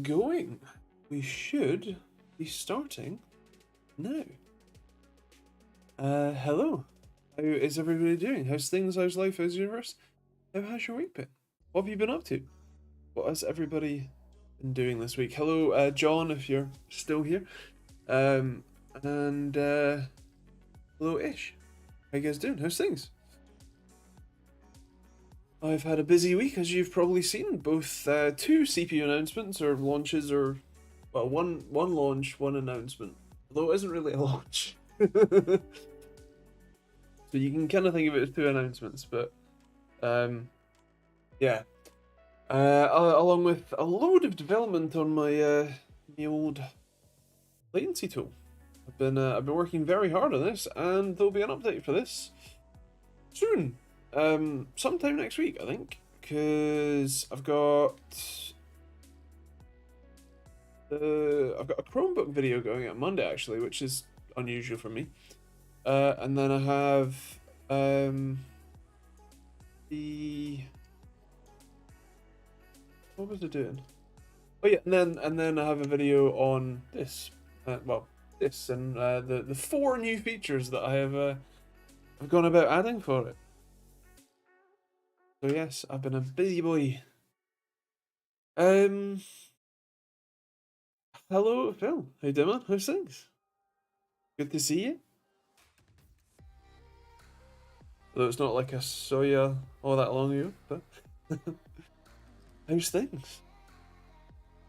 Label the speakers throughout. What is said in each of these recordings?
Speaker 1: going. We should be starting now. Hello. How is everybody doing? How's things? How's life? How's the universe? How has your week been? What have you been up to? What has everybody been doing this week? Hello, John, if you're still here. And hello, Ish. How you guys doing? How's things? I've had a busy week, as you've probably seen. Both two CPU announcements or launches, or well, one launch, one announcement. Although it isn't really a launch. So you can kind of think of it as two announcements, but yeah. Along with a load of development on my my old latency tool. I've been working very hard on this, and there'll be an update for this soon. Sometime next week, I think, because I've got a Chromebook video going out Monday actually, which is unusual for me. And then I have the what was I doing? Oh yeah, and then I have a video on this. This and the 4 new features that I have I've gone about adding for it. So yes, I've been a busy boy. Hello, Phil. How you doing, man? How's things? Good to see you. Though it's not like I saw you all that long ago, but how's things?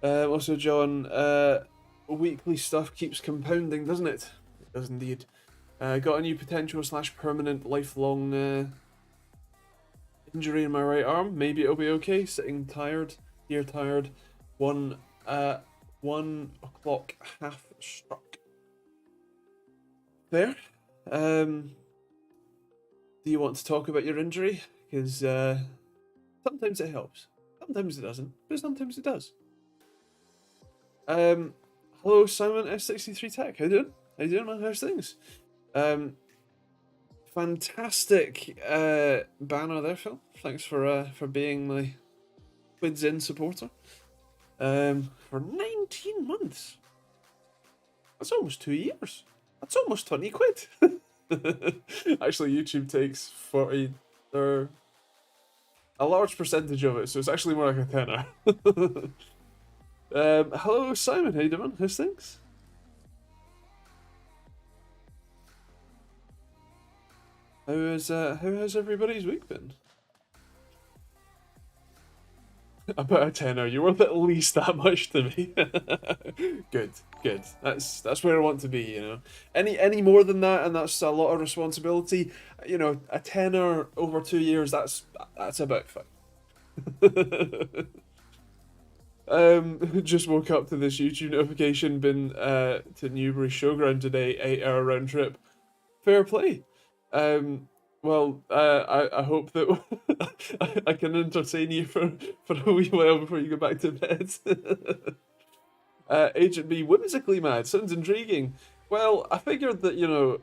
Speaker 1: Also, John, weekly stuff keeps compounding, doesn't it? It does indeed. Got a new potential / permanent lifelong injury in my right arm. Maybe it'll be okay. Sitting tired, here tired. 1 o'clock half struck. There. Do you want to talk about your injury? Because sometimes it helps. Sometimes it doesn't, but sometimes it does. Hello, Simon S63 Tech. How you doing? How you doing, man? How's things? Fantastic banner there, Phil. Thanks for being my Quids In supporter. For 19 months. That's almost 2 years. That's almost 20 quid. Actually, YouTube takes 40 or a large percentage of it, so it's actually more like a tenner. Hello, Simon. How you doing? How's things? How has everybody's week been? About a tenner. You're worth at least that much to me. Good. That's where I want to be. You know, any more than that, and that's a lot of responsibility. You know, a tenner over 2 years. That's about fine. Just woke up to this YouTube notification. Been to Newbury Showground today. 8-hour round trip. Fair play. Well, I hope that I can entertain you for a wee while before you go back to bed. Agent B, whimsically mad. Sounds intriguing. Well, I figured that, you know,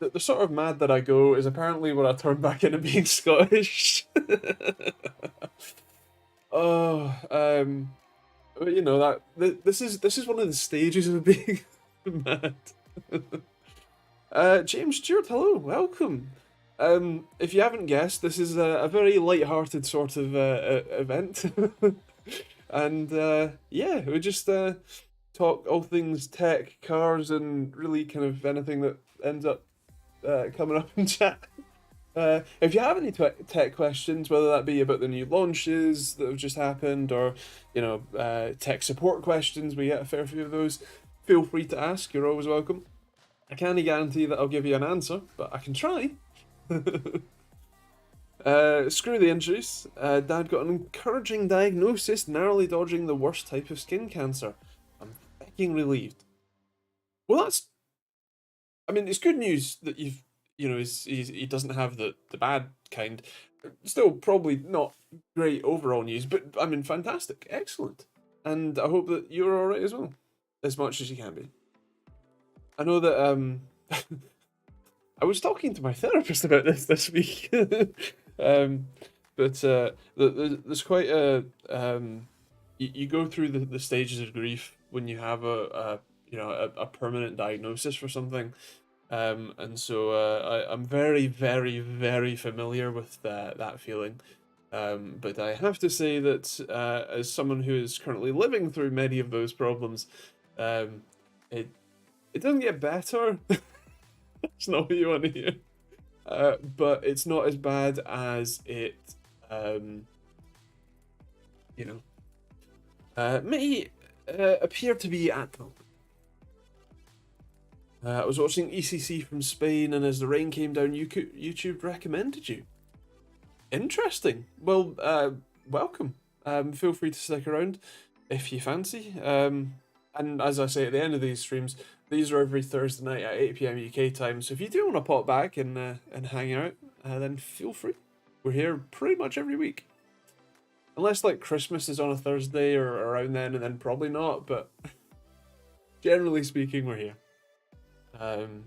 Speaker 1: the sort of mad that I go is apparently when I turn back into being Scottish. Oh, but you know that this is one of the stages of being mad. James Stewart, hello, welcome. If you haven't guessed, this is a very light-hearted sort of event, and yeah, we just talk all things tech, cars, and really kind of anything that ends up coming up in chat. If you have any tech questions, whether that be about the new launches that have just happened, or you know, tech support questions, we get a fair few of those. Feel free to ask. You're always welcome. I can't guarantee that I'll give you an answer, but I can try. Screw the injuries. Dad got an encouraging diagnosis, narrowly dodging the worst type of skin cancer. I'm fucking relieved. Well, that's... I mean, it's good news that he doesn't have the bad kind. Still, probably not great overall news, but I mean, fantastic. Excellent. And I hope that you're alright as well. As much as you can be. I know that I was talking to my therapist about this week, but there's quite a you go through the stages of grief when you have a permanent diagnosis for something. And so I'm very, very, very familiar with that feeling. But I have to say that as someone who is currently living through many of those problems, um, it it doesn't get better. It's not what you want to hear. But it's not as bad as it, um, you know, may appear to be at the moment. I was watching ECC from Spain, and as the rain came down, YouTube recommended you. Interesting. Well, welcome. Feel free to stick around if you fancy. And as I say at the end of these streams, these are every Thursday night at 8 p.m. UK time. So if you do want to pop back and hang out, then feel free. We're here pretty much every week, unless like Christmas is on a Thursday or around then, and then probably not. But generally speaking, we're here. And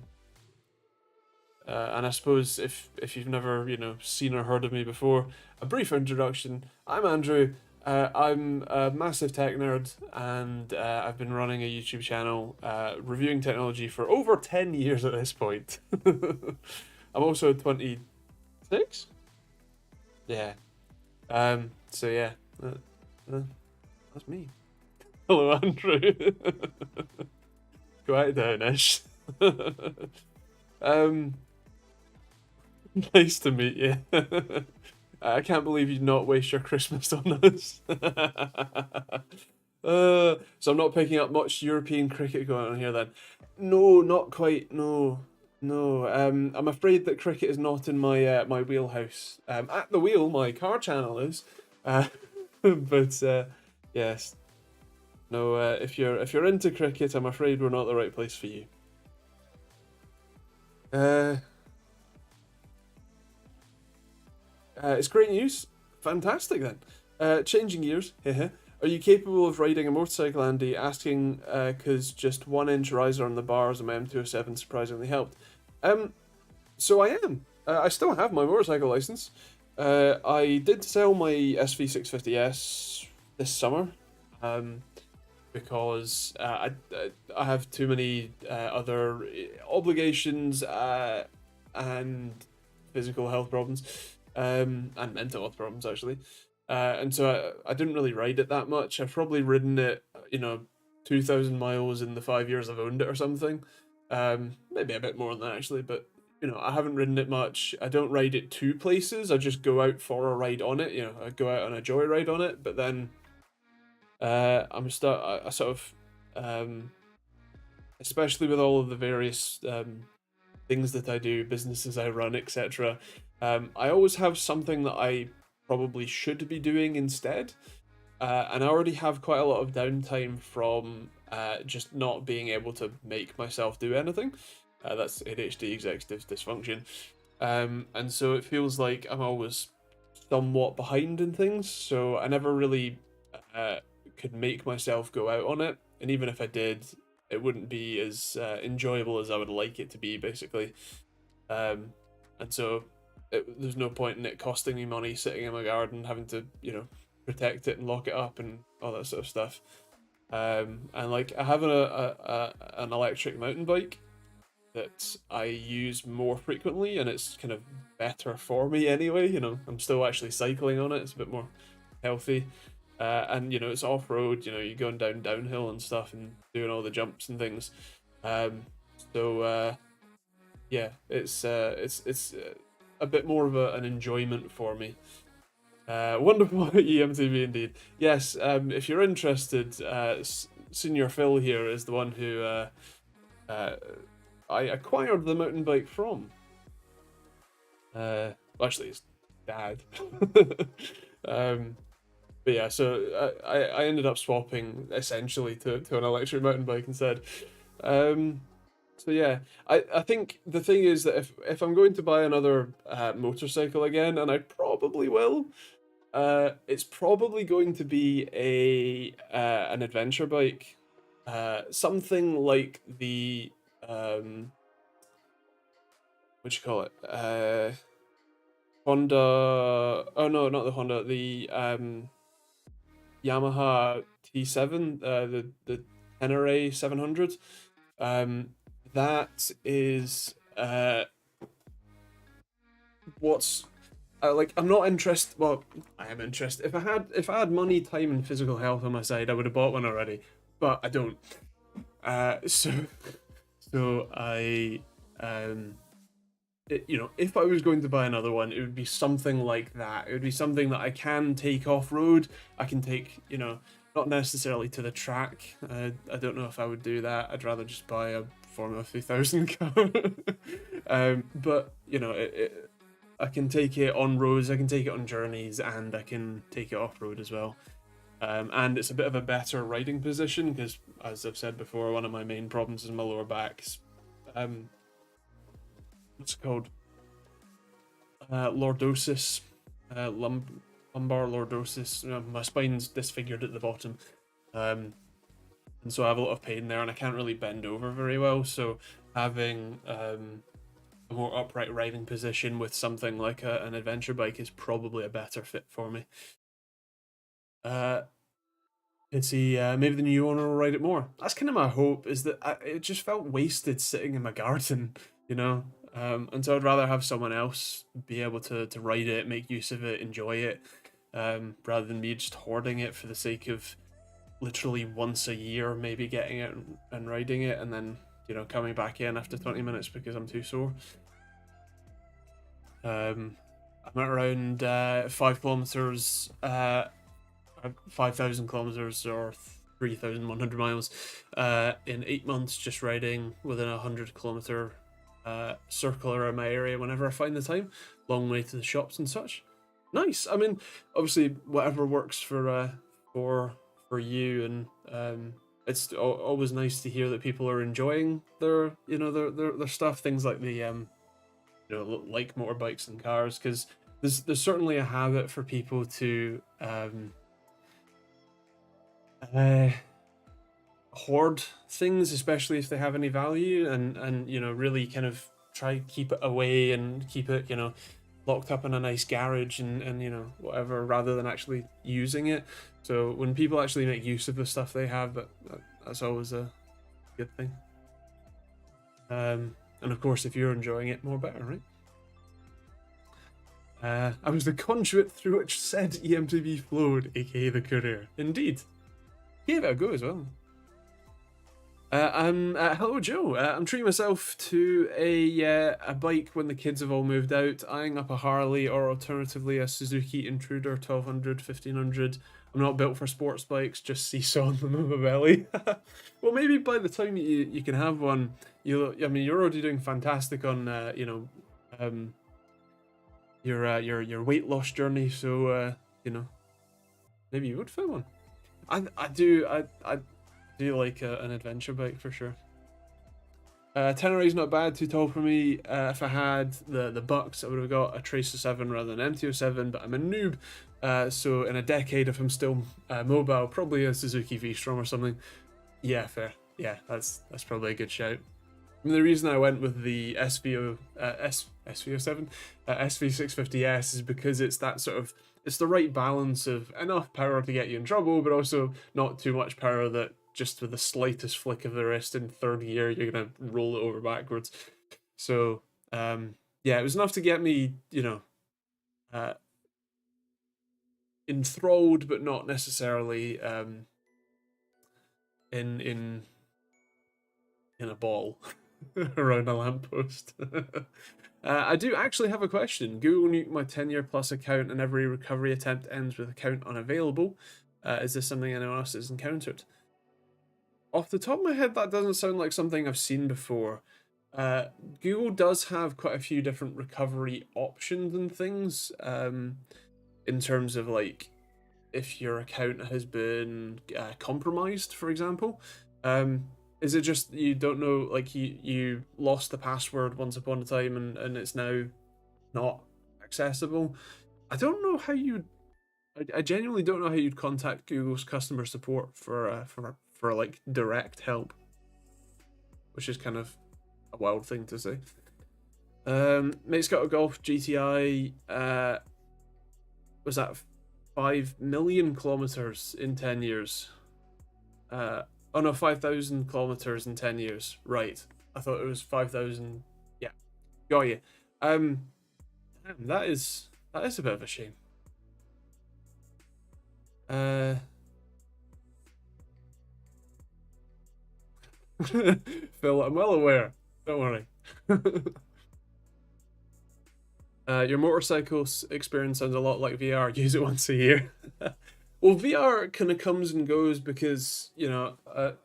Speaker 1: I suppose if you've never seen or heard of me before, a brief introduction. I'm Andrew. I'm a massive tech nerd, and I've been running a YouTube channel reviewing technology for over 10 years at this point. I'm also 26. Yeah. So yeah, that's me. Hello, Andrew. Quiet down, Ish. Nice to meet you. I can't believe you'd not waste your Christmas on us. So I'm not picking up much European cricket going on here then. No, not quite. No, no. I'm afraid that cricket is not in my wheelhouse. At the wheel, my car channel is. But yes. No. If you're into cricket, I'm afraid we're not the right place for you. It's great news. Fantastic then. Changing gears. Are you capable of riding a motorcycle, Andy? Asking because just 1-inch riser on the bars on my M207 surprisingly helped. So I am. I still have my motorcycle license. I did sell my SV650S this summer. Because I have too many other obligations and physical health problems. And mental health problems actually, and so I didn't really ride it that much. I've probably ridden it, 2,000 miles in the 5 years I've owned it or something. Maybe a bit more than that actually, but I haven't ridden it much. I don't ride it to places. I just go out for a ride on it. I go out on a joyride on it, but then I sort of, especially with all of the various things that I do, businesses I run, etc. I always have something that I probably should be doing instead, and I already have quite a lot of downtime from just not being able to make myself do anything. That's ADHD, executive dysfunction, and so it feels like I'm always somewhat behind in things, so I never really could make myself go out on it, and even if I did, it wouldn't be as enjoyable as I would like it to be, basically. And so there's no point in it costing me money sitting in my garden, having to, protect it and lock it up and all that sort of stuff. And like I have an electric mountain bike that I use more frequently, and it's kind of better for me anyway. I'm still actually cycling on it. It's a bit more healthy. And it's off road. You're going downhill and stuff, and doing all the jumps and things. So yeah, it's a bit more of an enjoyment for me. Wonderful EMTV indeed. Yes, if you're interested, Senior Phil here is the one who I acquired the mountain bike from. Actually, his dad. But yeah, so I ended up swapping essentially to an electric mountain bike instead. So yeah, I think the thing is that if I'm going to buy another motorcycle again, and I probably will, it's probably going to be an adventure bike, something like the what you call it, Honda. Oh no, not the Honda. The Yamaha T7, the Tenere 700. That is what's like. I'm not interested. Well, I am interested. If I had money, time, and physical health on my side, I would have bought one already. But I don't. So I if I was going to buy another one, it would be something like that. It would be something that I can take off road. I can take, not necessarily to the track. I don't know if I would do that. I'd rather just buy a Formula 3000 car. But I can take it on roads. I can take it on journeys, and I can take it off road as well. And it's a bit of a better riding position because, as I've said before, one of my main problems is my lower back. What's it called? Lordosis, lumbar lordosis. My spine's disfigured at the bottom, and so I have a lot of pain there, and I can't really bend over very well. So having a more upright riding position with something like an adventure bike is probably a better fit for me. Let's see, maybe the new owner will ride it more. That's kind of my hope, is that it just felt wasted sitting in my garden, and so I'd rather have someone else be able to ride it, make use of it, enjoy it, rather than me just hoarding it for the sake of literally once a year maybe getting it and riding it, and then coming back in after 20 minutes because I'm too sore. I'm at around 5 kilometers, 5,000 kilometers or 3,100 miles in 8 months, just riding within a 100-kilometer circle around my area whenever I find the time. Long way to the shops and such. Nice. I mean, obviously, whatever works for you, and it's always nice to hear that people are enjoying their their stuff. Things like the like motorbikes and cars, because there's certainly a habit for people to hoard things, especially if they have any value, and really kind of try keep it away and keep it locked up in a nice garage and whatever, rather than actually using it. So when people actually make use of the stuff they have, that's always a good thing. And of course, if you're enjoying it, more better, right? I was the conduit through which said EMTB flowed, aka the courier. Indeed. Gave it a go as well. Hello Joe. I'm treating myself to a bike when the kids have all moved out, eyeing up a Harley or alternatively a Suzuki Intruder 1200, 1500. I'm not built for sports bikes, just seesaw on the my belly. Well, maybe by the time you can have one, you're already doing fantastic on your weight loss journey, so maybe you would fit one. I do like an adventure bike for sure. Tenere's not bad, too tall for me. If I had the bucks, I would have got a Tracer 7 rather than MT-07, but I'm a noob. So in a decade, if I'm still mobile, probably a Suzuki V-Strom or something. Yeah, fair. Yeah, that's probably a good shout. I mean, the reason I went with the SV650S is because it's that sort of, it's the right balance of enough power to get you in trouble, but also not too much power that just with the slightest flick of the wrist in third gear, you're going to roll it over backwards. So, yeah, it was enough to get me, enthralled, but not necessarily in a ball around a lamppost. I do actually have a question. Google nuked my 10-year plus account and every recovery attempt ends with account unavailable. Is this something anyone else has encountered? Off the top of my head, that doesn't sound like something I've seen before. Google does have quite a few different recovery options and things, in terms of like if your account has been compromised, for example. Is it just you don't know, like you lost the password once upon a time and it's now not accessible? I don't know how you. I genuinely don't know how you'd contact Google's customer support for like direct help, which is kind of a wild thing to say. Mate's got a Golf GTI. Was that 5 million kilometers in 10 years. Oh no, 5,000 kilometers in 10 years. Right. I thought it was 5,000. Yeah, got you. Damn, that is a bit of a shame. Phil, I'm well aware. Don't worry. Your motorcycle experience sounds a lot like VR. Use it once a year. Well, VR kind of comes and goes because, you know,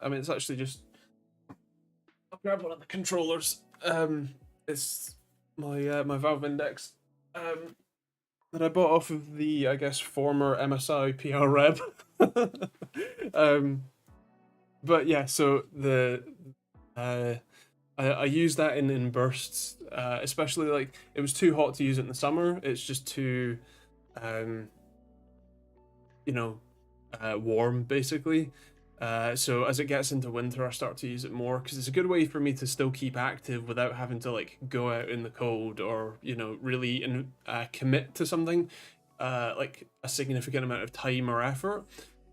Speaker 1: I mean, it's actually just. I'll grab one of the controllers. It's my Valve Index, that I bought off of the, I guess, former MSI PR rep. But yeah, so I use that in bursts, especially like it was too hot to use it in the summer. It's just too, you know, warm basically. So as it gets into winter, I start to use it more because it's a good way for me to still keep active without having to like go out in the cold or, you know, really commit to something, like a significant amount of time or effort.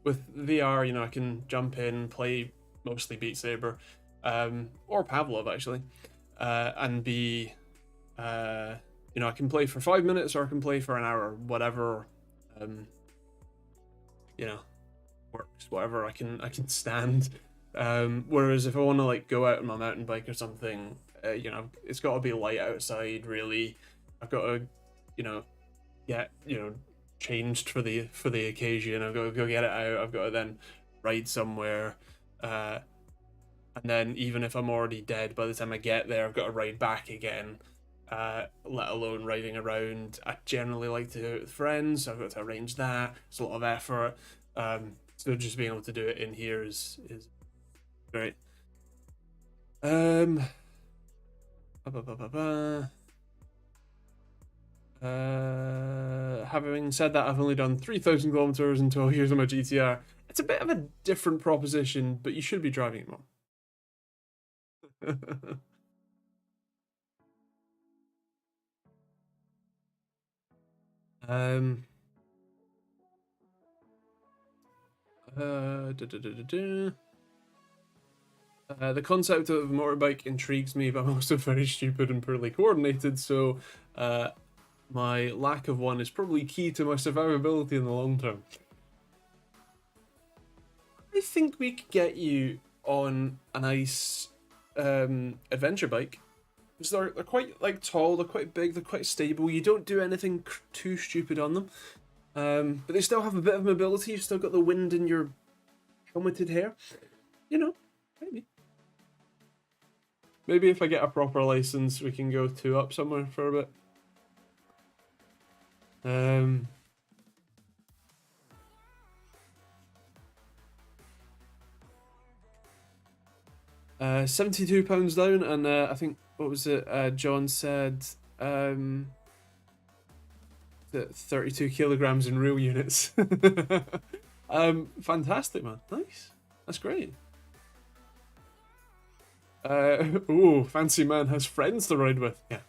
Speaker 1: With VR, you know, I can jump in, play mostly Beat Saber, or Pavlov actually, and be, you know, I can play for 5 minutes or I can play for an hour, whatever, you know, works, whatever I can stand. Whereas if I want to like go out on my mountain bike or something, you know, it's got to be light outside. Really, I've got to, you know, get, you know, changed for the occasion. I've got to go get it out. I've got to then ride somewhere, and then even if I'm already dead by the time I get there, I've got to ride back again. Let alone riding around. I generally like to do it with friends, so I've got to arrange that. It's a lot of effort. So just being able to do it in here is great. Having said that, I've only done 3,000 kilometers in 12 years on my GTR. It's a bit of a different proposition, but you should be driving it more. 'Da. The concept of a motorbike intrigues me, but I'm also very stupid and poorly coordinated, so my lack of one is probably key to my survivability in the long term. I think we could get you on a nice adventure bike. Because they're quite like tall, they're quite big, they're quite stable. You don't do anything too stupid on them. But they still have a bit of mobility. You've still got the wind in your helmeted hair. You know, maybe. Maybe if I get a proper license, we can go 2-up somewhere for a bit. 72 pounds down, and I think, what was it? John said 32 kilograms in real units. Fantastic, man. Nice. That's great. Ooh, fancy man has friends to ride with. Yeah.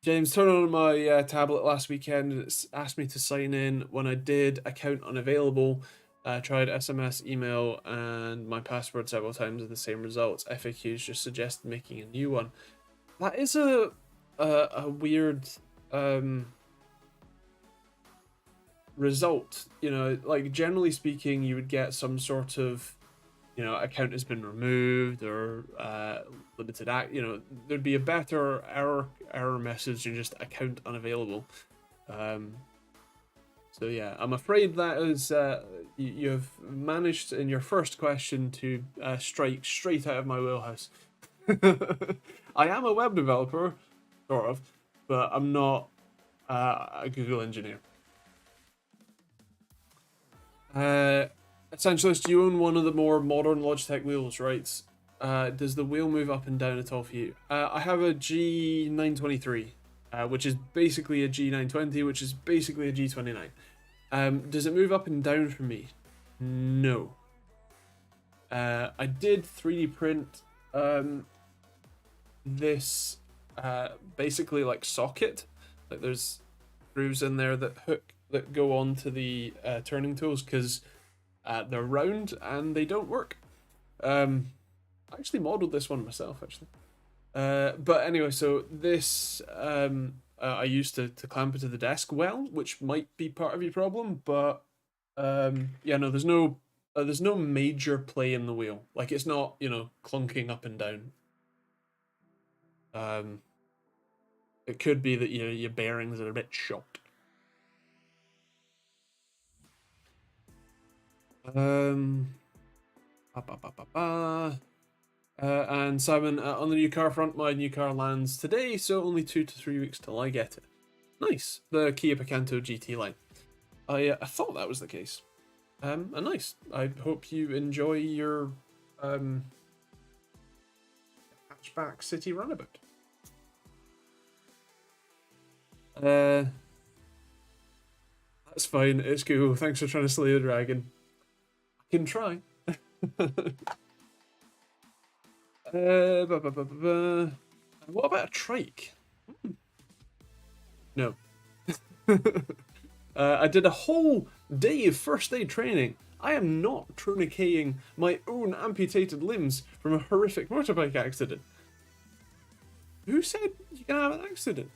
Speaker 1: James, turned on my tablet last weekend. It's asked me to sign in. When I did, account unavailable. Tried SMS, email, and my password several times with the same results. FAQs just suggested making a new one. That is a weird result. You know, like generally speaking, you would get some sort of, you know, account has been removed or limited act. You know, there'd be a better error message than just account unavailable. So yeah, I'm afraid that is you've managed in your first question to strike straight out of my wheelhouse. I am a web developer, sort of, but I'm not a Google engineer. Essentialist, you own one of the more modern Logitech wheels, right? Does the wheel move up and down at all for you? I have a G923, which is basically a G920, which is basically a G29. Does it move up and down for me? No. I did 3D print this basically like socket Like there's grooves in there that go on to the turning tools because they're round and they don't work. I actually modeled this one myself actually. But anyway, so this I used to clamp it to the desk well, which might be part of your problem, but yeah, no, there's no major play in the wheel. Like it's not, you know, clunking up and down. Um, it could be that, you know, your bearings are a bit shot. Um, ba, ba, ba, ba, ba. And Simon, on the new car front, my new car lands today, so only 2 to 3 weeks till I get it. Nice, the Kia Picanto GT line. I thought that was the case. And nice. I hope you enjoy your hatchback city runabout. That's fine. It's cool. Thanks for trying to slay the dragon. I can try. What about a trike? No. I did a whole day of first aid training. I am not tourniqueting my own amputated limbs from a horrific motorbike accident. Who said you can have an accident?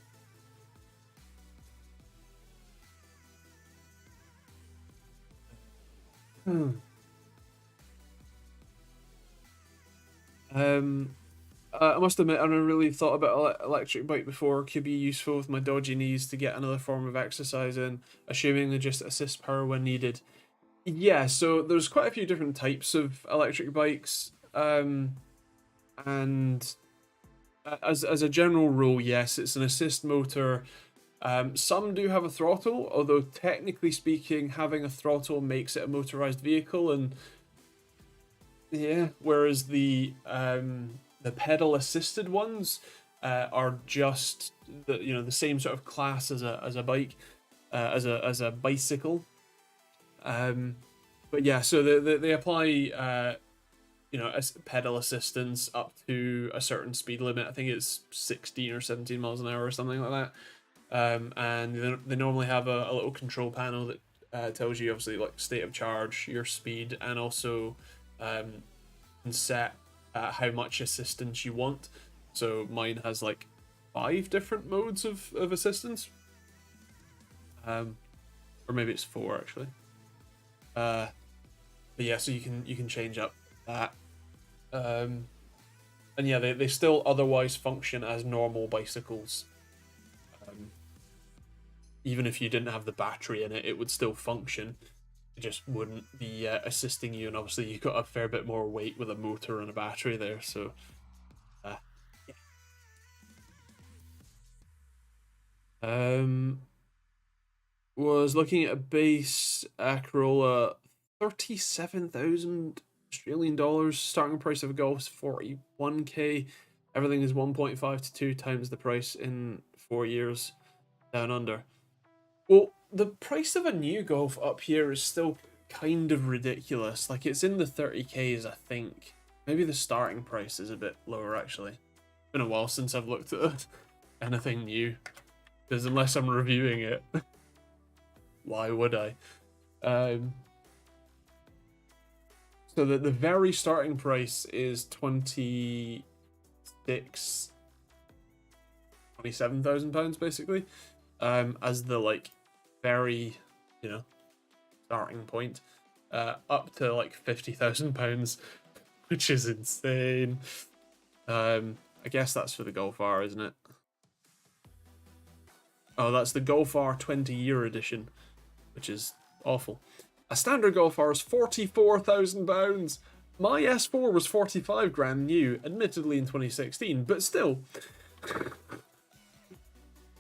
Speaker 1: I must admit, I never really thought about electric bike before. Could be useful with my dodgy knees to get another form of exercise in, assuming they just assist power when needed. Yeah, so there's quite a few different types of electric bikes, and as a general rule, yes, it's an assist motor. Some do have a throttle, although technically speaking, having a throttle makes it a motorized vehicle, and yeah, whereas the pedal assisted ones are just the same sort of class as a bike, as a bicycle. But yeah, so they apply as pedal assistance up to a certain speed limit. I think it's 16 or 17 miles an hour or something like that. And they normally have a little control panel that tells you obviously like state of charge, your speed, and also can set how much assistance you want. So mine has like 5 different modes of assistance, or maybe it's 4 actually. But yeah, so you can change up that. And yeah, they still otherwise function as normal bicycles. Even if you didn't have the battery in it, it would still function. It just wouldn't be assisting you, and obviously you've got a fair bit more weight with a motor and a battery there, so yeah. Was looking at a base Corolla, 37,000 Australian dollars. Starting price of a Golf's 41k. Everything is 1.5 to 2 times the price in 4 years down under. Well, the price of a new Golf up here is still kind of ridiculous. Like it's in the 30k's, I think. Maybe the starting price is a bit lower actually. It's been a while since I've looked at anything new, because unless I'm reviewing it, why would I? So the very starting price is 27,000 pounds basically, as the like very starting point, up to like 50,000 pounds, which is insane. I guess that's for the Golf R, isn't it? Oh, that's the Golf R 20-year edition, which is awful. A standard Golf R is £44,000. My S4 was 45 grand new, admittedly in 2016, but still.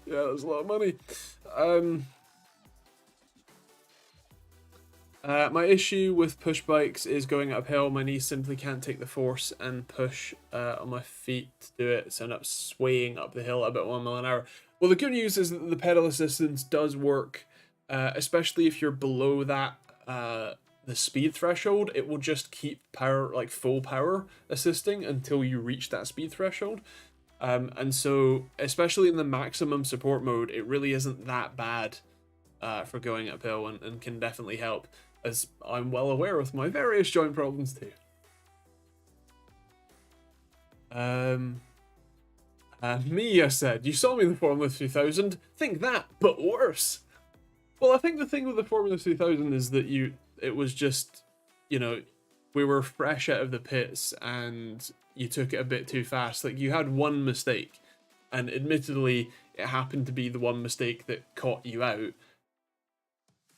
Speaker 1: Yeah, that was a lot of money. My issue with push bikes is going uphill. My knees simply can't take the force and push on my feet to do it, so I end up swaying up the hill at about 1 mile an hour. Well, the good news is that the pedal assistance does work, especially if you're below that the speed threshold. It will just keep power, like full power assisting, until you reach that speed threshold. And so, especially in the maximum support mode, it really isn't that bad for going uphill, and can definitely help, as I'm well aware with my various joint problems too. Mia said, "You saw me in the Formula 3000. Think that, but worse." Well, I think the thing with the Formula 3000 is that it was just, you know, we were fresh out of the pits and you took it a bit too fast. Like, you had one mistake, and admittedly, it happened to be the one mistake that caught you out.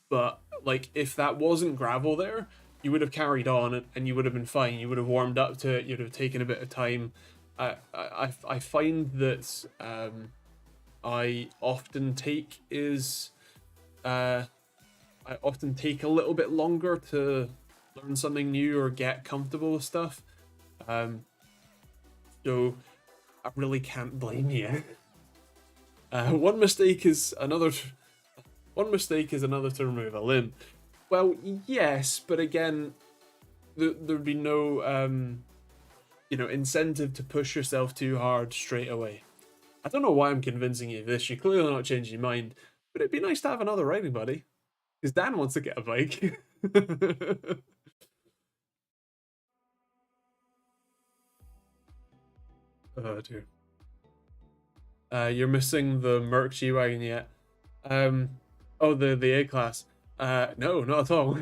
Speaker 1: But, like, if that wasn't gravel there, you would have carried on and you would have been fine. You would have warmed up to it, you'd have taken a bit of time. I find that I often take is I often take a little bit longer to learn something new or get comfortable with stuff. So I really can't blame you. One mistake is another to remove a limb. Well, yes, but again, there'd be no incentive to push yourself too hard straight away. I don't know why I'm convincing you of this. You're clearly not changing your mind, but it'd be nice to have another riding buddy. Because Dan wants to get a bike. Oh dear. You're missing the Merc G-Wagon yet. Oh, the A-Class. No, not at all.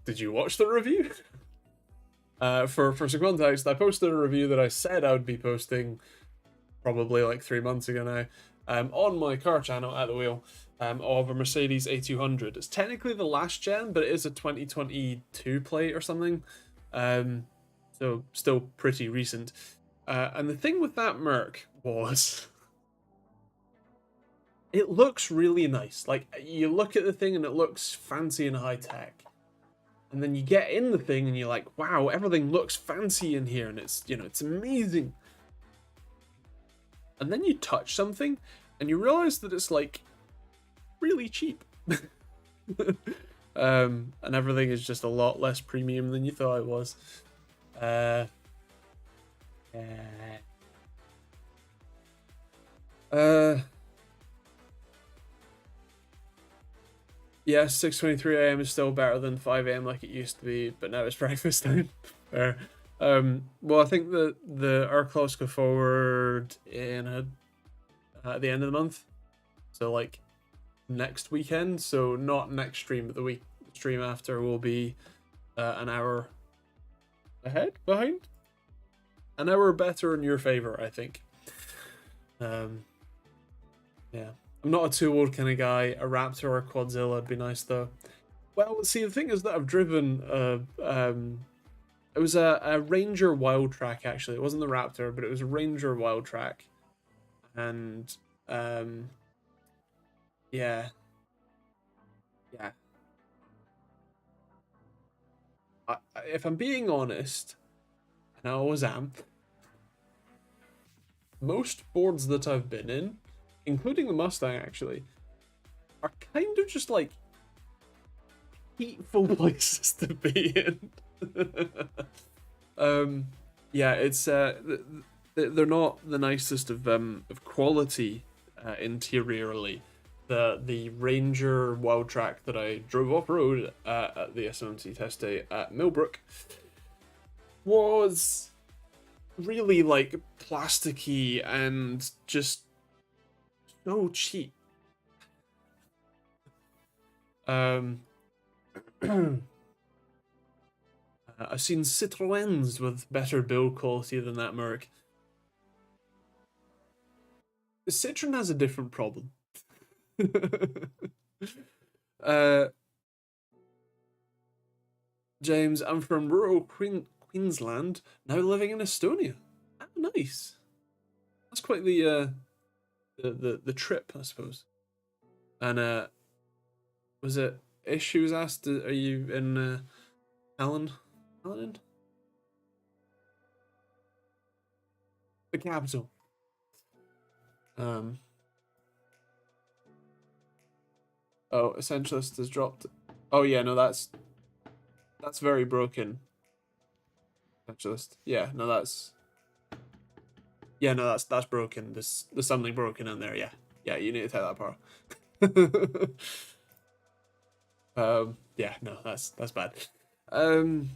Speaker 1: Did you watch the review? For some context, I posted a review that I said I would be posting probably like 3 months ago now, on my car channel at the wheel, of a Mercedes A200. It's technically the last gen, but it is a 2022 plate or something, so still pretty recent. And the thing with that Merc was, it looks really nice. Like, you look at the thing and it looks fancy and high tech. And then you get in the thing and you're like, wow, everything looks fancy in here and it's, it's amazing. And then you touch something and you realize that it's like really cheap. And everything is just a lot less premium than you thought it was. Yeah, 6:23 a.m. is still better than 5 a.m. like it used to be, but now it's breakfast time. Fair. Well, I think that our claws go forward at the end of the month, so like next weekend. So not next stream, but the stream after will be an hour behind, an hour better in your favor, I think. Yeah. I'm not a too old kind of guy. A Raptor or a Quadzilla would be nice though. Well, see, the thing is that I've driven it was a Ranger Wild Track, actually. It wasn't the Raptor, but it was a Ranger Wild Track. And yeah. If I'm being honest, and I always am, most boards that I've been in, including the Mustang actually, are kind of just like hateful places to be in. Yeah, it's they're not the nicest of quality interiorly. The Ranger Wild Track that I drove off road at the SMMC test day at Millbrook was really like plasticky and just so cheap. I've seen Citroëns with better build quality than that Merc. Citroën has a different problem. James, I'm from rural Queensland, now living in Estonia. Oh, nice. That's quite the trip, I suppose. And was it Ish who was asked, are you in Allen? The capital. Oh, Essentialist has dropped. Oh yeah, no, that's very broken. Specialist. Yeah, no, that's that's broken. There's something broken in there. Yeah, yeah, you need to take that apart. Yeah, no, that's bad. Um,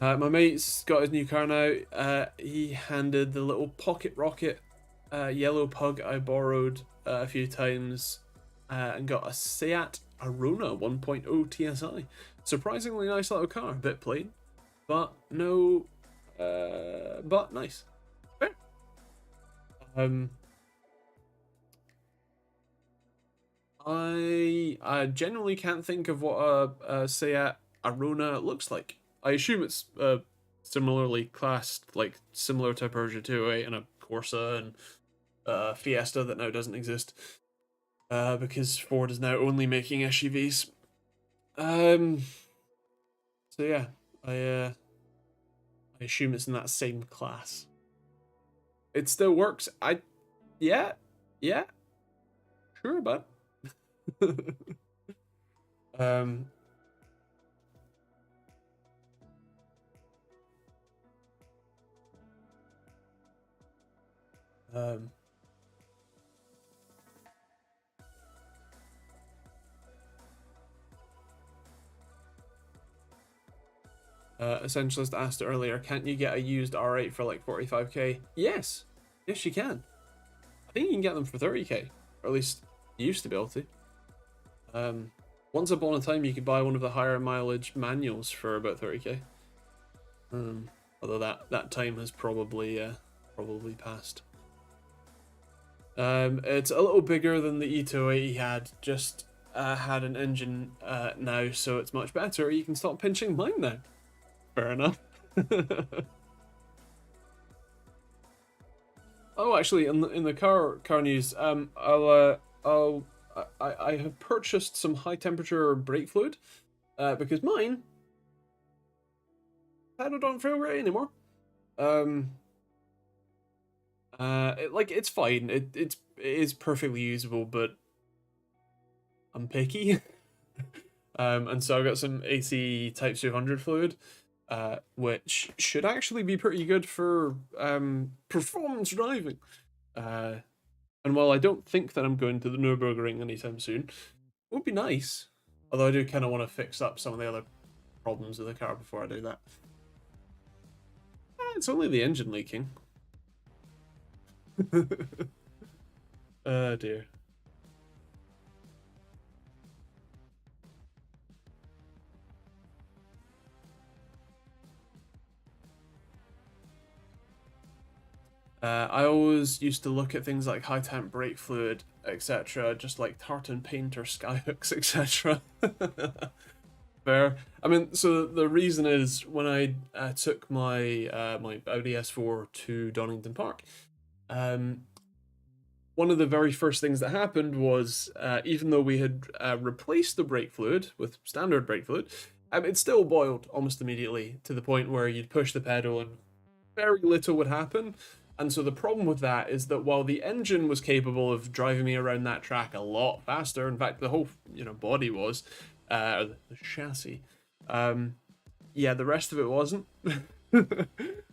Speaker 1: my mate's got his new car now. He handed the little pocket rocket, yellow pug I borrowed a few times, and got a Seat Arona 1.0 TSI. Surprisingly nice little car, a bit plain, but no, but nice. Fair. Um, I genuinely can't think of what a Seat Arona looks like. I assume it's similarly classed, like similar to a Peugeot 208 and a Corsa and Fiesta that now doesn't exist, because Ford is now only making SUVs. Um, so yeah, I assume it's in that same class. It still works. Yeah, yeah, sure, but um, um, Essentialist asked earlier, can't you get a used R8 for like 45k? Yes, yes you can. I think you can get them for 30k, or at least you used to be able to. Once upon a time, you could buy one of the higher mileage manuals for about 30k. Although that time has probably passed. It's a little bigger than the E208 he had. Just had an engine now, so it's much better. You can stop pinching mine now. Fair enough. Oh, actually, in the car news, I have purchased some high temperature brake fluid, because mine pedal don't feel great anymore. It's fine. It is perfectly usable, but I'm picky. And so I've got some AC Type 200 fluid, which should actually be pretty good for performance driving. And while I don't think that I'm going to the Nürburgring anytime soon, it would be nice. Although I do kind of want to fix up some of the other problems with the car before I do that. It's only the engine leaking. Oh dear. I always used to look at things like high temp brake fluid, etc., just like tartan paint or skyhooks, etc. Fair. I mean, so the reason is when I took my my Audi S4 to Donington Park, um, one of the very first things that happened was, even though we had replaced the brake fluid with standard brake fluid, it still boiled almost immediately to the point where you'd push the pedal and very little would happen. And so the problem with that is that while the engine was capable of driving me around that track a lot faster, in fact the whole body was, the chassis, yeah, the rest of it wasn't.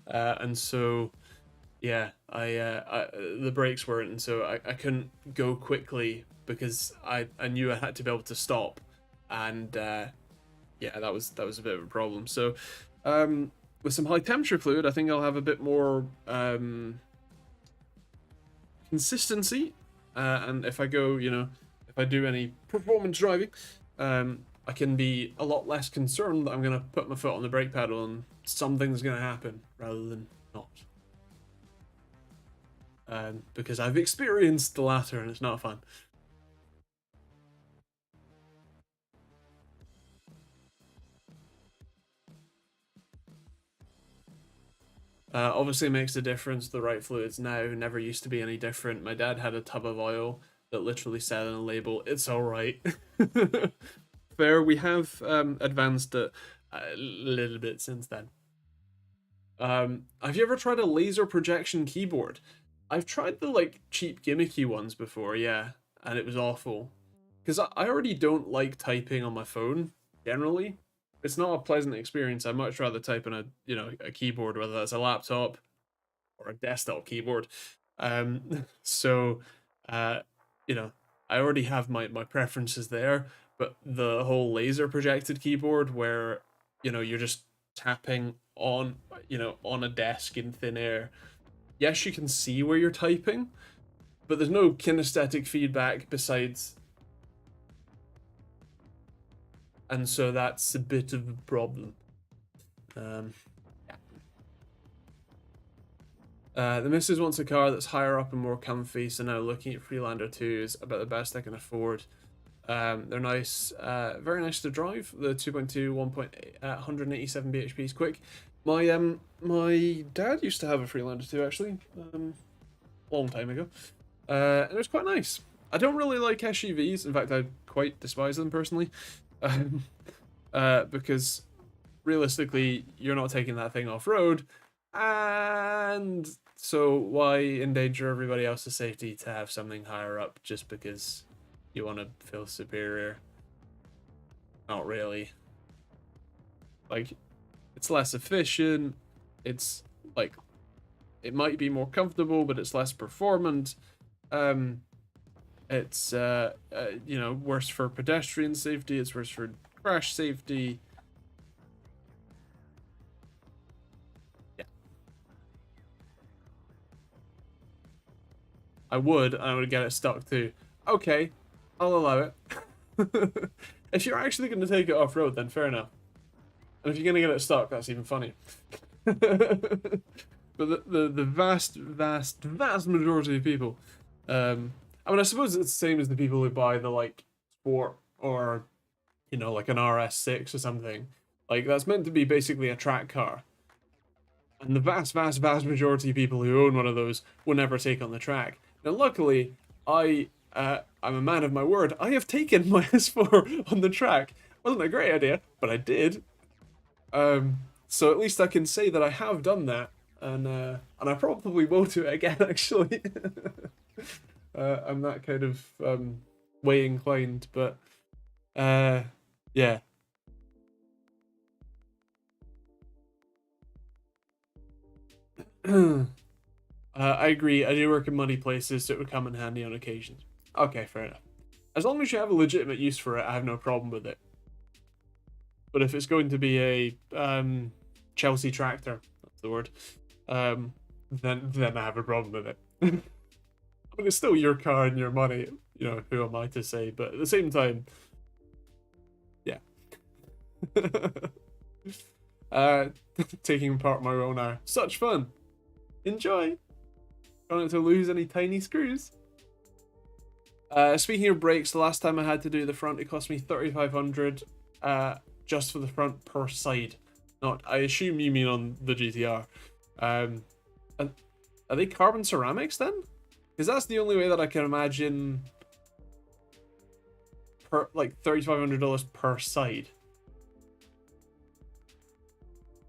Speaker 1: And so yeah, the brakes weren't, and so I couldn't go quickly because I knew I had to be able to stop, and yeah, that was a bit of a problem. So with some high temperature fluid, I think I'll have a bit more consistency, and if I go, if I do any performance driving, I can be a lot less concerned that I'm gonna put my foot on the brake pedal and something's gonna happen rather than not. Because I've experienced the latter and it's not fun. Obviously, it makes a difference. The right fluids now never used to be any different. My dad had a tub of oil that literally said on a label, "It's all right." Fair. We have advanced it a little bit since then. Have you ever tried a laser projection keyboard? I've tried the like cheap gimmicky ones before, yeah, and it was awful. Because I already don't like typing on my phone generally. it's not a pleasant experience. I'd much rather type on a a keyboard, whether that's a laptop or a desktop keyboard. So, uh, you know, I already have my preferences there, but the whole laser projected keyboard where you're just tapping on on a desk in thin air. Yes, you can see where you're typing, but there's no kinesthetic feedback besides, and so that's a bit of a problem. Um, the missus wants a car that's higher up and more comfy, so now looking at Freelander 2 is about the best I can afford. They're nice, very nice to drive. The 2.2, 187 bhp is quick. My dad used to have a Freelander 2 actually, long time ago, and it was quite nice. I don't really like SUVs. In fact, I quite despise them personally, because realistically, you're not taking that thing off road, and so why endanger everybody else's safety to have something higher up just because you want to feel superior? Not really. Like, it's less efficient. It's like, it might be more comfortable, but it's less performant. It's worse for pedestrian safety. It's worse for crash safety. I would get it stuck too. Okay, I'll allow it. If you're actually going to take it off road, then fair enough. And if you're going to get it stuck, that's even funny. But the vast majority of people, I mean, I suppose it's the same as the people who buy the like Sport or like an RS6 or something. Like that's meant to be basically a track car. And the vast majority of people who own one of those will never take on the track. Now, luckily, I'm a man of my word. I have taken my S4 on the track. Wasn't a great idea, but I did. So at least I can say that I have done that, and I probably will do it again. Actually, I'm that kind of way inclined, but yeah. I agree. I do work in muddy places, so it would come in handy on occasions. Okay, fair enough. As long as you have a legitimate use for it, I have no problem with it. But if it's going to be a Chelsea tractor, that's the word, then I have a problem with it. I mean, it's still your car and your money. Who am I to say? But at the same time, yeah. Taking apart my own are such fun. Enjoy. Trying not to lose any tiny screws. Speaking of brakes, the last time I had to do the front, it cost me 3,500 just for the front per side. Not, I assume you mean on the GTR. Are they carbon ceramics then? Because that's the only way that I can imagine per like $3,500 per side.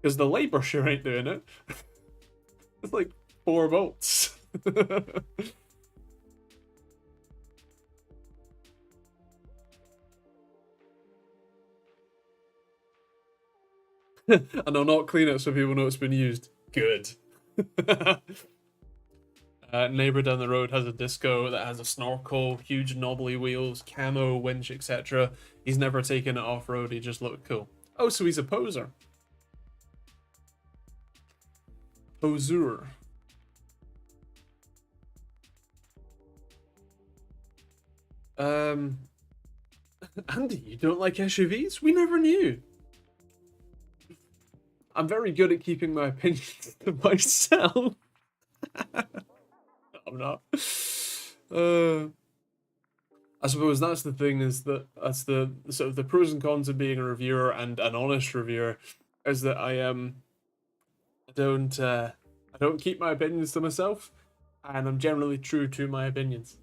Speaker 1: Because the labor sure ain't doing it. It's like 4 bolts. And I'll not clean it so people know it's been used. Good. Neighbor down the road has a disco that has a snorkel, huge knobbly wheels, camo, winch, etc. He's never taken it off road. He just looked cool. Oh, so he's a poser. Poser. Andy, you don't like SUVs? We never knew. I'm very good at keeping my opinions to myself. I'm not. I suppose that's the thing, is that that's the sort of the pros and cons of being a reviewer and an honest reviewer, is that I don't keep my opinions to myself, and I'm generally true to my opinions.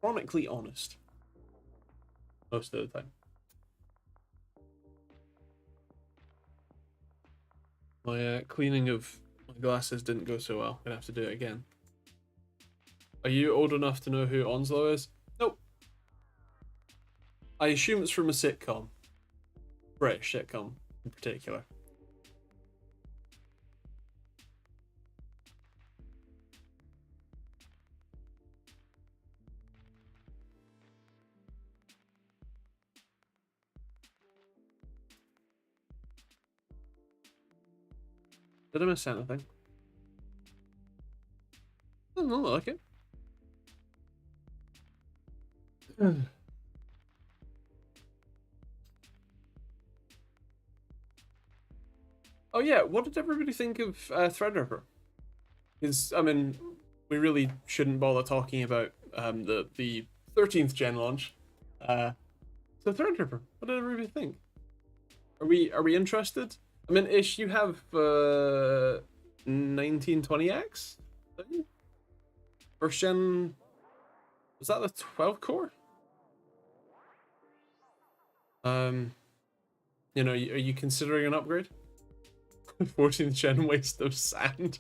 Speaker 1: Chronically honest most of the time. My cleaning of my glasses didn't go so well. Gonna have to do it again. Are you old enough to know who Onslow is? Nope. I assume it's from a sitcom. British sitcom in particular. Did I miss anything? Doesn't look like it. Oh yeah, what did everybody think of Threadripper? Because I mean, we really shouldn't bother talking about the 13th gen launch. So Threadripper, what did everybody think? Are we interested? I mean, Ish, you have 1920X? First gen, was that the 12 core? You know, are you considering an upgrade? 14th gen waste of sand.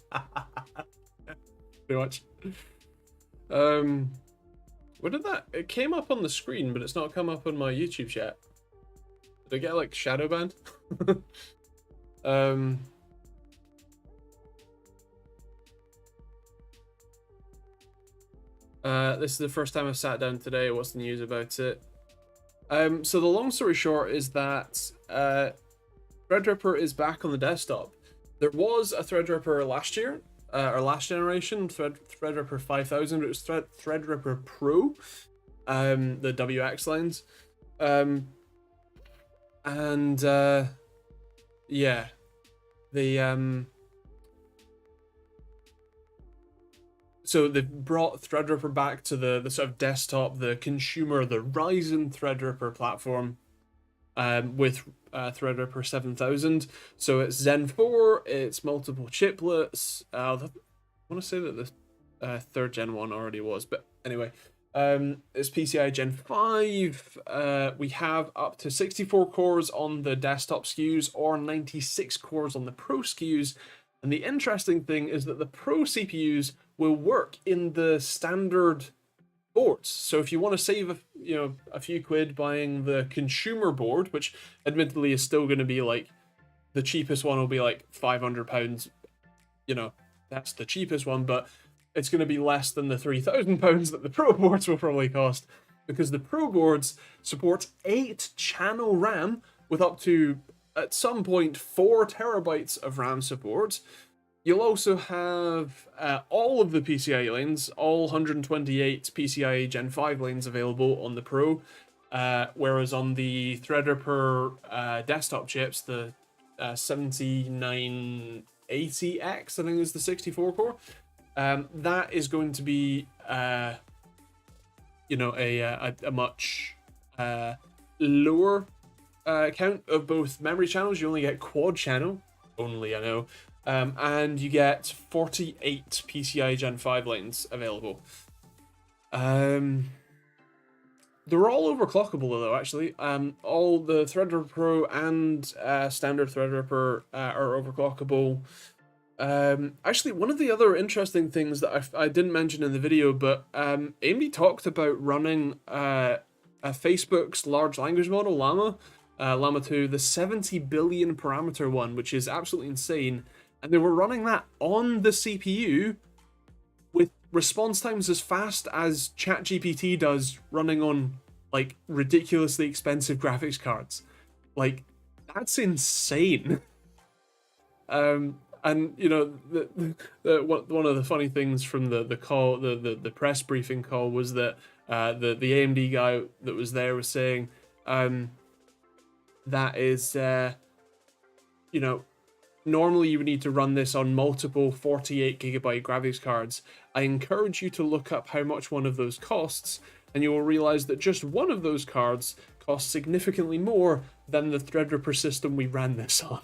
Speaker 1: Pretty much. What did that? It came up on the screen, but it's not come up on my YouTube chat. Did I get like shadow banned? This is the first time I've sat down today. What's the news about it? So the long story short is that Threadripper is back on the desktop. There was a Threadripper last year, or last generation, Threadripper 5000. It was Threadripper Pro, the WX lines, and yeah, the so they've brought Threadripper back to the sort of desktop, the consumer, the Ryzen Threadripper platform, with Threadripper 7000. So it's Zen 4, it's multiple chiplets. I want to say that the third gen one already was, but anyway, it's PCI Gen 5. We have up to 64 cores on the desktop SKUs or 96 cores on the Pro SKUs. And the interesting thing is that the Pro CPUs will work in the standard boards. So if you want to save a few quid buying the consumer board, which admittedly is still going to be like the cheapest one will be like £500, that's the cheapest one, but it's going to be less than the £3,000 that the Pro boards will probably cost, because the Pro boards support 8-channel RAM with up to, at some point, 4 terabytes of RAM support. You'll also have all of the PCIe lanes, all 128 PCIe Gen 5 lanes available on the Pro, whereas on the Threadripper desktop chips, the 7980X, I think is the 64 core, that is going to be, a much lower count of both memory channels. You only get quad channel, only, I know. And you get 48 PCI Gen 5 lanes available. They're all overclockable though, actually. All the Threadripper Pro and standard Threadripper are overclockable. Actually, one of the other interesting things that I didn't mention in the video, but AMD talked about running Facebook's large language model, Llama 2, the 70 billion parameter one, which is absolutely insane. And they were running that on the CPU with response times as fast as ChatGPT does running on like ridiculously expensive graphics cards. Like, that's insane. And one of the funny things from the call, the press briefing call, was that the AMD guy that was there was saying that is normally you would need to run this on multiple 48 gigabyte graphics cards. I encourage you to look up how much one of those costs, and you will realize that just one of those cards costs significantly more than the Threadripper system we ran this on.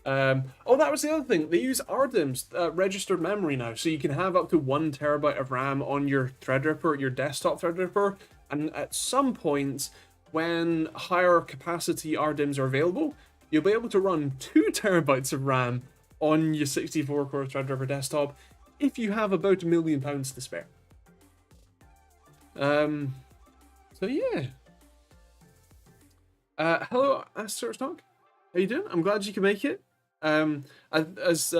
Speaker 1: Oh, that was the other thing. They use RDIMMs, registered memory now, so you can have up to 1 terabyte of RAM on your Threadripper, your desktop Threadripper, and at some point, when higher capacity RDIMMs are available, you'll be able to run 2 terabytes of RAM on your 64-core Threadripper desktop if you have about £1 million to spare. So yeah. Hello, Astrostock. How you doing? I'm glad you can make it. As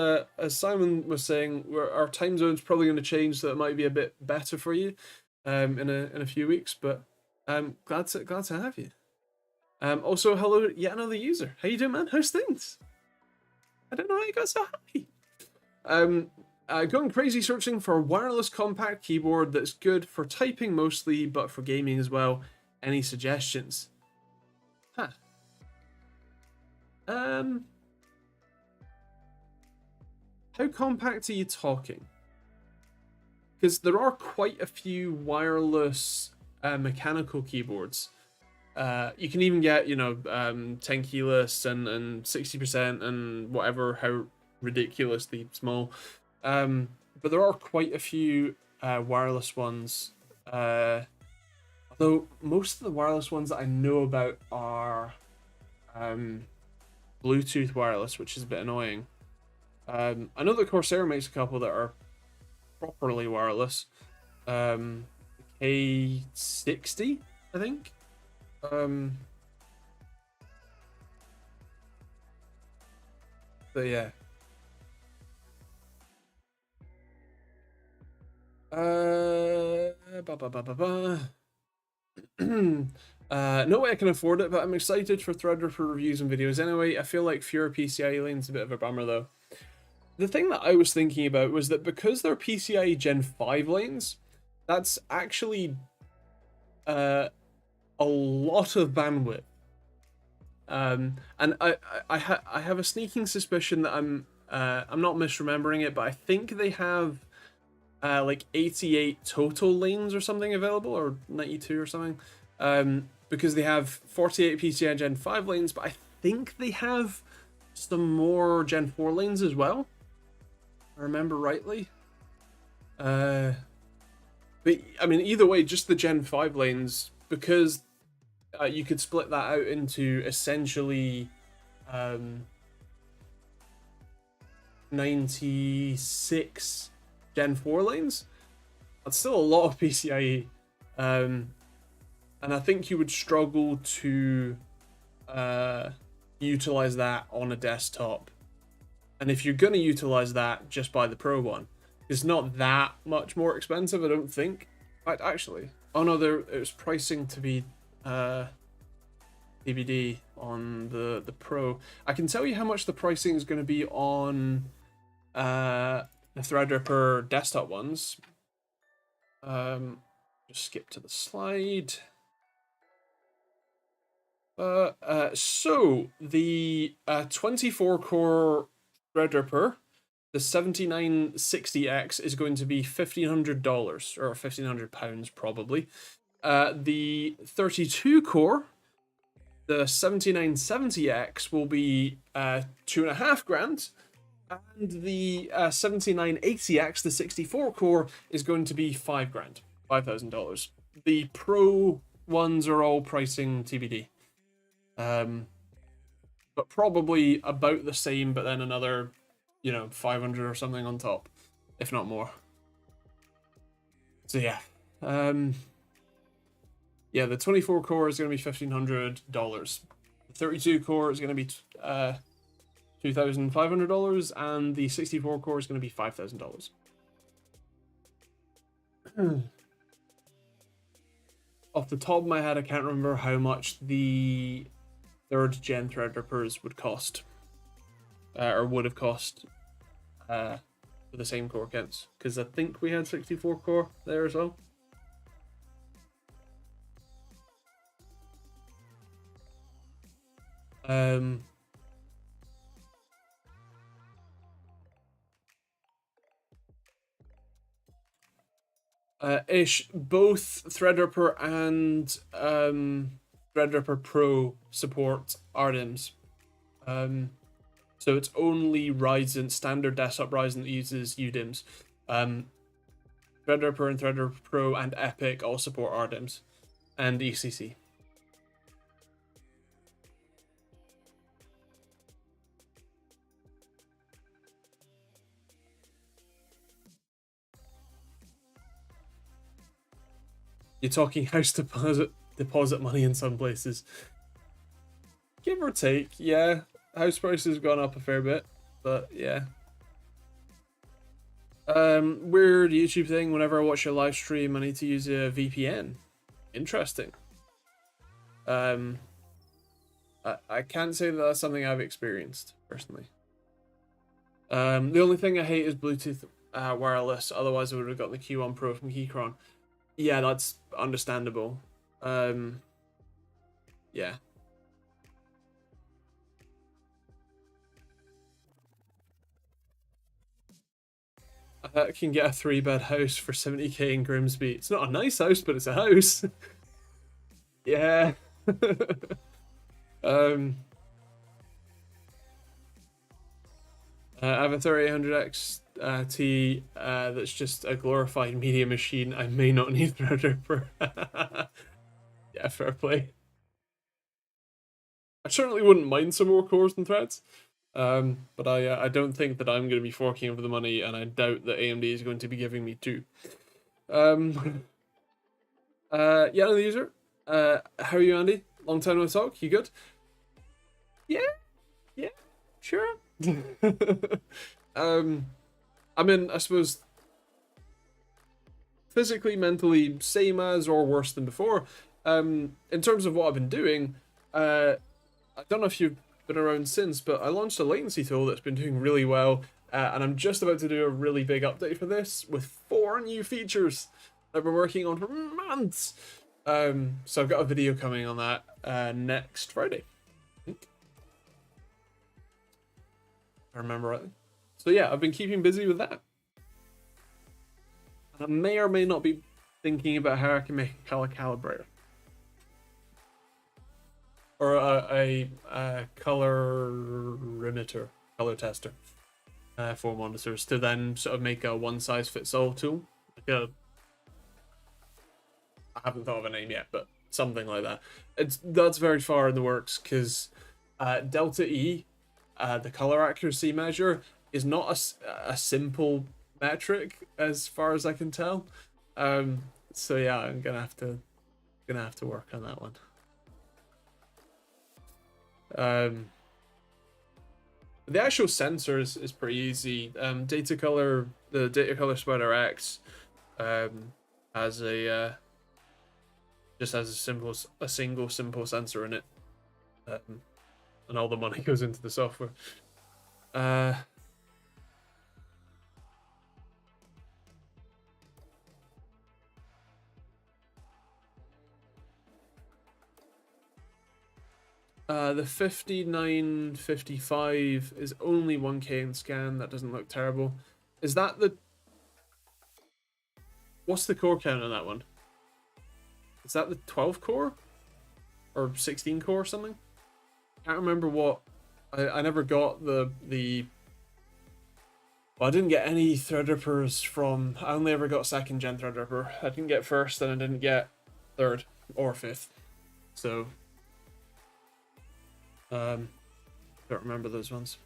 Speaker 1: Simon was saying, our time zone's probably going to change, so it might be a bit better for you, in a few weeks. But glad to have you. Also, hello, yet another user. How you doing, man? How's things? I don't know how you got so happy. Going crazy searching for a wireless compact keyboard that's good for typing mostly, but for gaming as well. Any suggestions? Huh. How compact are you talking? Because there are quite a few wireless mechanical keyboards. You can even get, 10 keyless and 60% and whatever, how ridiculously small. But there are quite a few wireless ones. Although most of the wireless ones that I know about are Bluetooth wireless, which is a bit annoying. I know that Corsair makes a couple that are properly wireless. K60, I think. But yeah. No way I can afford it, but I'm excited for Threadripper reviews and videos anyway. I feel like fewer PCIe lanes a bit of a bummer though. The thing that I was thinking about was that because they're PCIe Gen 5 lanes, that's actually a lot of bandwidth. And I have a sneaking suspicion that I'm not misremembering it, but I think they have like 88 total lanes or something available, or 92 or something. Because they have 48 PCIe Gen 5 lanes, but I think they have some more Gen 4 lanes as well. I remember rightly. But I mean, either way, just the Gen 5 lanes, because you could split that out into essentially 96 Gen 4 lanes. That's still a lot of PCIe. And I think you would struggle to utilize that on a desktop. And if you're going to utilize that, just buy the Pro one. It's not that much more expensive, I don't think. Actually, oh no, it was pricing to be DVD on the Pro. I can tell you how much the pricing is going to be on the Threadripper desktop ones. Just skip to the slide. So the 24-core Threadripper, the 7960X, is going to be $1,500 or £1,500 probably. The 32-core, the 7970X, will be $2,500, and the 7980X, the 64-core, is going to be $5,000, $5,000. The Pro ones are all pricing TBD. But probably about the same, but then another, 500 or something on top, if not more. So yeah. Yeah, the 24 core is going to be $1,500. The 32 core is going to be $2,500, and the 64 core is going to be $5,000. Off the top of my head, I can't remember how much the 3rd gen Threadrippers would cost, or would have cost, for the same core counts, because I think we had 64 core there as well. Both Threadripper and Threadripper Pro support RDIMMs. So it's only Ryzen, standard desktop Ryzen, that uses UDIMMs. Threadripper and Threadripper Pro and Epic all support RDIMMs and ECC. You're talking house deposit money in some places. Give or take, yeah. House prices have gone up a fair bit, but yeah. Weird YouTube thing. Whenever I watch a live stream, I need to use a VPN. Interesting. I can't say that that's something I've experienced personally. The only thing I hate is Bluetooth wireless. Otherwise, I would have gotten the Q1 Pro from Keychron. Yeah, that's understandable. Yeah. I can get a 3-bed house for 70k in Grimsby. It's not a nice house, but it's a house. Yeah. I have a 3800X T that's just a glorified media machine. I may not need Threadripper. Yeah, fair play. I certainly wouldn't mind some more cores and threads. But I don't think that I'm going to be forking over the money, and I doubt that AMD is going to be giving me two. Yeah, another user. How are you, Andy? Long time no talk. You good? Yeah, sure. I mean, I suppose physically, mentally, same as or worse than before. In terms of what I've been doing, I don't know if you've been around since, but I launched a latency tool that's been doing really well, and I'm just about to do a really big update for this with 4 new features that I've been working on for months. So I've got a video coming on that next Friday, I think. If I remember rightly. So yeah, I've been keeping busy with that. And I may or may not be thinking about how I can make a color calibrator. Or a colorimeter, color tester for monitors to then sort of make a one-size-fits-all tool. Like I haven't thought of a name yet, but something like that. That's very far in the works because delta E, the color accuracy measure, is not a simple metric as far as I can tell. So yeah, I'm gonna have to work on that one. The actual sensor is pretty easy. The data color splitter X has a just has a single simple sensor in it, and all the money goes into the software. The 5955 is only 1K in scan. That doesn't look terrible. Is that the... What's the core count on that one? Is that the 12 core? Or 16 core or something? Can't remember what... I never got the... Well, I didn't get any Threadrippers from... I only ever got 2nd gen Threadripper. I didn't get 1st and I didn't get 3rd or 5th. So... don't remember those ones.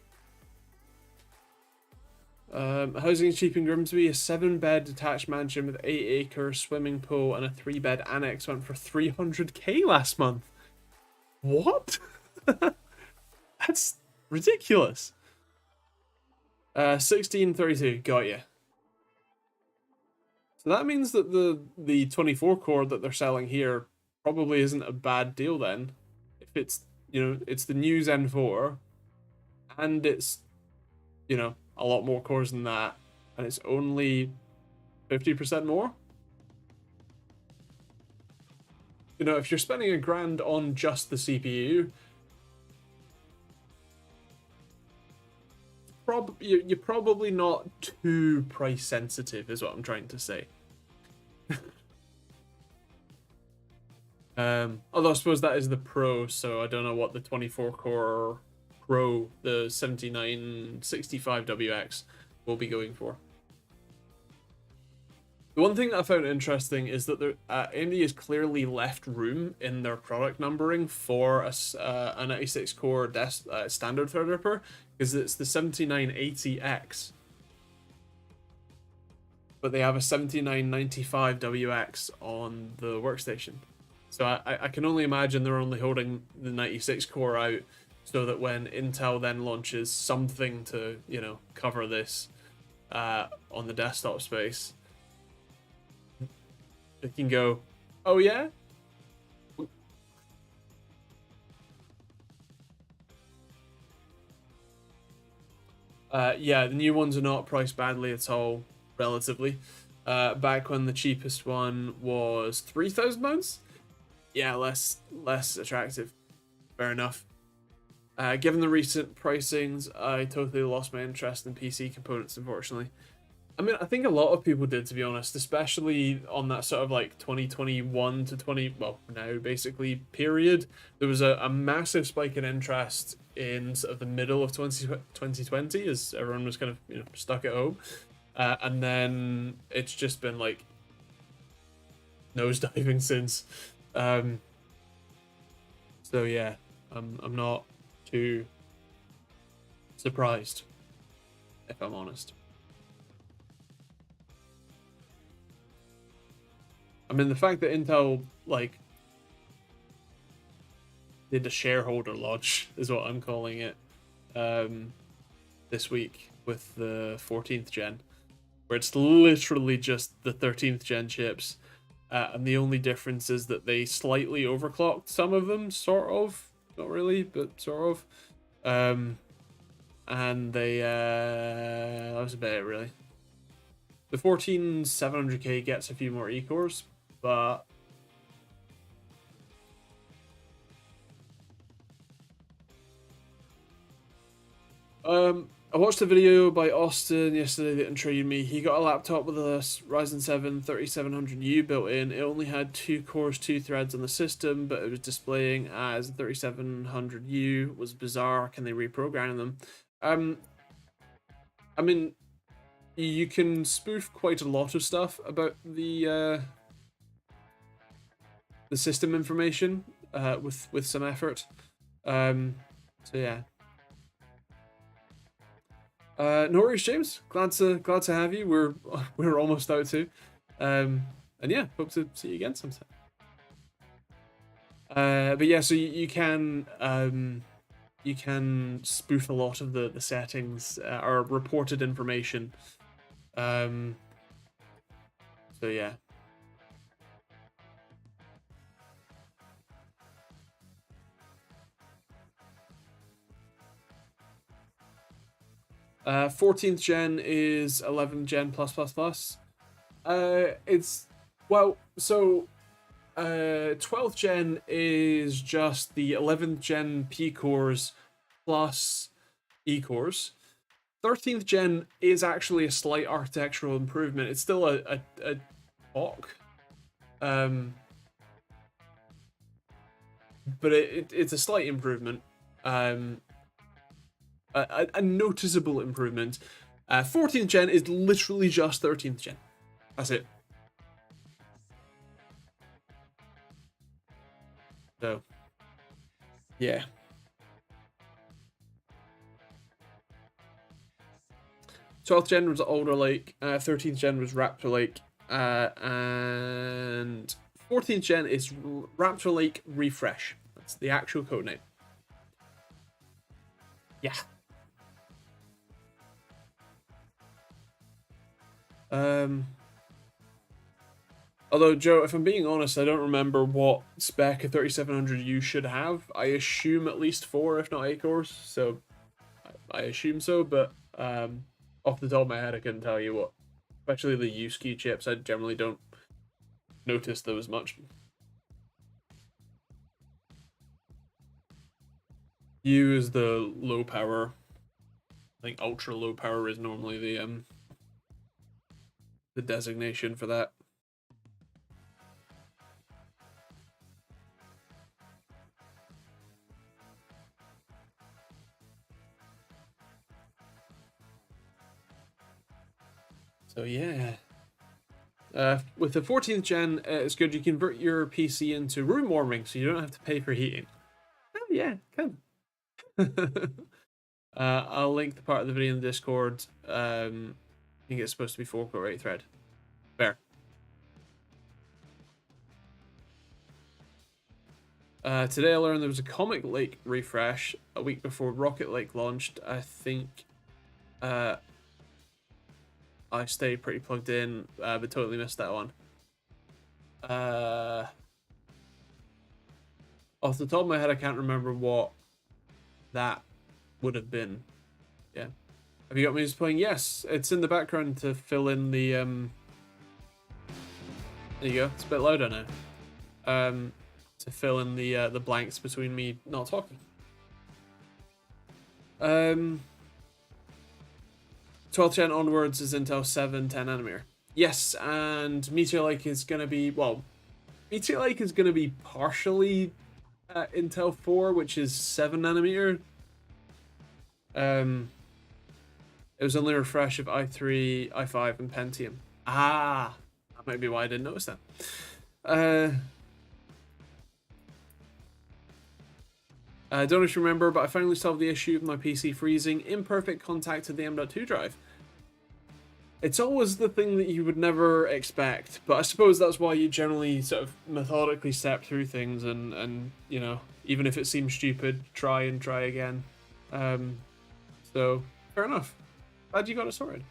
Speaker 1: Housing is cheap in Grimsby. A 7-bed detached mansion with 8-acre swimming pool and a 3-bed annex went for 300k last month. What? That's ridiculous. 1632, got you. So that means that the 24 core that they're selling here probably isn't a bad deal then. If it's, you know, it's the new Zen 4 and it's, you know, a lot more cores than that, and it's only 50% more. You know, if you're spending $1,000 on just the CPU, you're probably not too price sensitive, is what I'm trying to say. Although I suppose that is the Pro, so I don't know what the 24 core Pro, the 7965WX, will be going for. The one thing that I found interesting is that AMD has clearly left room in their product numbering for a 96 core standard Threadripper, because it's the 7980X. but they have a 7995 WX on the workstation. So I can only imagine they're only holding the 96 core out so that when Intel then launches something to, you know, cover this on the desktop space, it can go, oh yeah? Yeah, the new ones are not priced badly at all, relatively. Back when the cheapest one was £3,000, yeah, less attractive. Fair enough. Given the recent pricings, I totally lost my interest in PC components, unfortunately. I mean, I think a lot of people did, to be honest, especially on that sort of like 2021 to 20, well, now basically period. There was a massive spike in interest in sort of the middle of 2020 as everyone was kind of, you know, stuck at home. And then it's just been like nosediving since. So yeah, I'm not too surprised, if I'm honest. I mean, the fact that Intel, like, did a shareholder launch is what I'm calling it this week with the 14th gen, where it's literally just the 13th gen chips, and the only difference is that they slightly overclocked some of them, sort of, not really, but sort of, and they that was about it really. The 14700K gets a few more E-cores, but I watched a video by Austin yesterday that intrigued me. He got a laptop with a Ryzen 7 3700U built in. It only had 2 cores, 2 threads on the system, but it was displaying as 3700U. Was bizarre. Can they reprogram them? I mean, you can spoof quite a lot of stuff about the system information with some effort. So yeah. No worries, James. Glad to have you. We're almost out too, and yeah, hope to see you again sometime. But yeah, so you can spoof a lot of the settings or reported information. So yeah. 14th gen is 11th gen plus plus plus. It's well, so 12th gen is just the 11th gen P cores plus E cores. 13th gen is actually a slight architectural improvement. It's still a talk, but it's a slight improvement. A noticeable improvement. 14th gen is literally just 13th gen. That's it. So, yeah. 12th gen was Alder Lake, 13th gen was Raptor Lake, and 14th gen is Raptor Lake Refresh. That's the actual codename. Yeah. Although, Joe, if I'm being honest, I don't remember what spec a 3700U should have. I assume at least 4, if not 8 cores, so I assume so, but off the top of my head, I couldn't tell you what. Especially the U-SKI chips, I generally don't notice those much. U is the low power. I think ultra low power is normally the designation for that. So yeah. With the 14th gen, it's good you convert your PC into room warming, so you don't have to pay for heating. Oh yeah, can. I'll link the part of the video in the Discord. I think it's supposed to be 4-core 8 thread. Fair. Today I learned there was a Comic Lake refresh a week before Rocket Lake launched. I think I stayed pretty plugged in, but totally missed that one. Off the top of my head, I can't remember what that would have been. Yeah. Have you got music playing? Yes, it's in the background to fill in the There you go. It's a bit louder now. To fill in the blanks between me not talking. 12th gen onwards is Intel 7 10 nanometer. Yes, and Meteor Lake is gonna be Meteor Lake is gonna be partially Intel 4, which is 7 nanometer. It was only a refresh of i3, i5, and Pentium. Ah, that might be why I didn't notice that. I don't know if you remember, but I finally solved the issue of my PC freezing in perfect contact to the M.2 drive. It's always the thing that you would never expect, but I suppose that's why you generally sort of methodically step through things and you know, even if it seems stupid, try and try again. So, fair enough. Glad you got it sorted.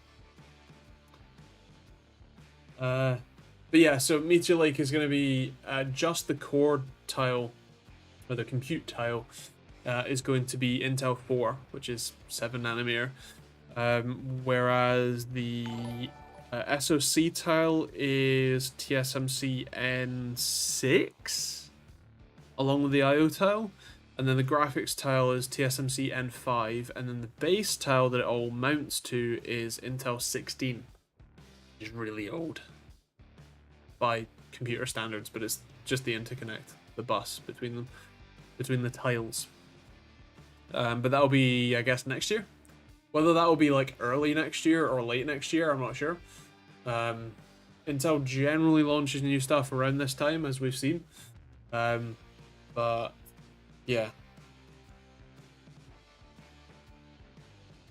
Speaker 1: But yeah, so Meteor Lake is going to be just the core tile, or the compute tile, is going to be Intel 4, which is 7 nanometer. Whereas the SoC tile is TSMC N6, along with the IO tile. And then the graphics tile is TSMC N5. And then the base tile that it all mounts to is Intel 16. Which is really old by computer standards, but it's just the interconnect, the bus between them, between the tiles. But that'll be, I guess, next year. Whether that will be like early next year or late next year, I'm not sure. Intel generally launches new stuff around this time, as we've seen. But yeah,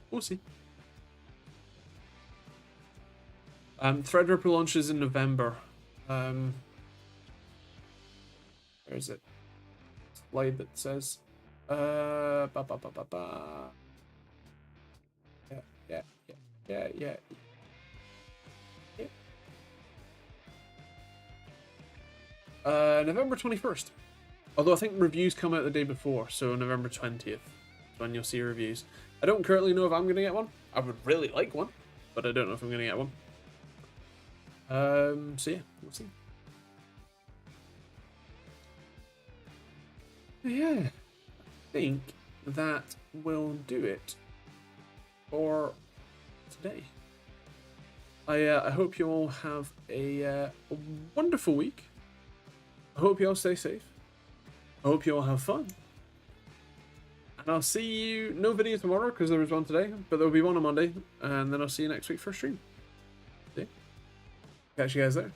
Speaker 1: we'll see. Threadripper launches in November. Where is it? Slide that says yeah. November 21st. Although I think reviews come out the day before, so November 20th is when you'll see reviews. I don't currently know if I'm going to get one. I would really like one, but I don't know if I'm going to get one. So yeah, we'll see. Yeah, I think that will do it for today. I hope you all have a wonderful week. I hope you all stay safe. I hope you all have fun. And I'll see you, no video tomorrow because there was one today, but there'll be one on Monday, and then I'll see you next week for a stream. See? Catch you guys there.